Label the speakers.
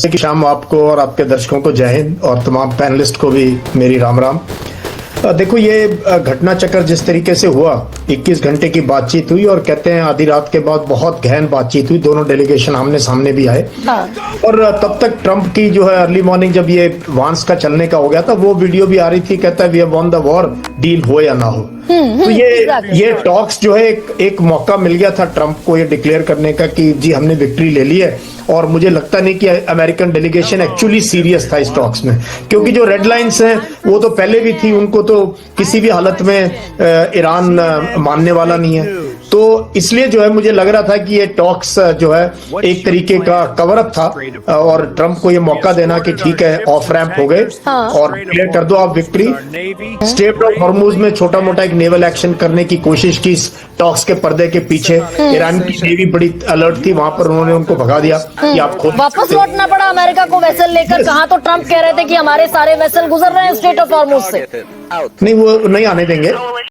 Speaker 1: की शाम आपको और आपके दर्शकों को जय हिंद और तमाम पैनलिस्ट को भी मेरी राम राम। देखो ये घटना चक्र जिस तरीके से हुआ, 21 घंटे की बातचीत हुई और कहते हैं आधी रात के बाद बहुत गहन बातचीत हुई, दोनों डेलीगेशन आमने सामने भी आए। और तब तक ट्रंप की जो है अर्ली मॉर्निंग जब ये वांस का चलने का हो गया था, वो वीडियो भी आ रही थी, कहता है we have won the war, deal हो या ना हो। तो ये टॉक्स जो है एक मौका मिल गया था ट्रंप को ये डिक्लेयर करने का कि जी हमने विक्ट्री ले ली है। और मुझे लगता नहीं कि अमेरिकन डेलीगेशन एक्चुअली सीरियस था इस टॉक्स में, क्योंकि जो रेड लाइंस हैं वो तो पहले भी थी, उनको तो किसी भी हालत में ईरान मानने वाला नहीं है। तो इसलिए जो है मुझे लग रहा था कि ये टॉक्स जो है एक तरीके का कवर अप था और ट्रंप को ये मौका देना कि ठीक है ऑफ रैंप हो गए और क्लियर कर दो आप विक्ट्री। स्ट्रेट ऑफ हॉर्मुज में छोटा मोटा एक नेवल एक्शन करने की कोशिश की इस टॉक्स के पर्दे के पीछे। ईरान की नेवी बड़ी अलर्ट थी, वहां पर उन्होंने उनको भगा दिया कि आप खुद
Speaker 2: वापस लौटना पड़ा अमेरिका को वेसल लेकर। कहा तो ट्रंप कह रहे थे कि हमारे सारे वेसल गुजर रहे हैं स्ट्रेट ऑफ हॉर्मुज से।
Speaker 1: नहीं, वो नहीं आने देंगे।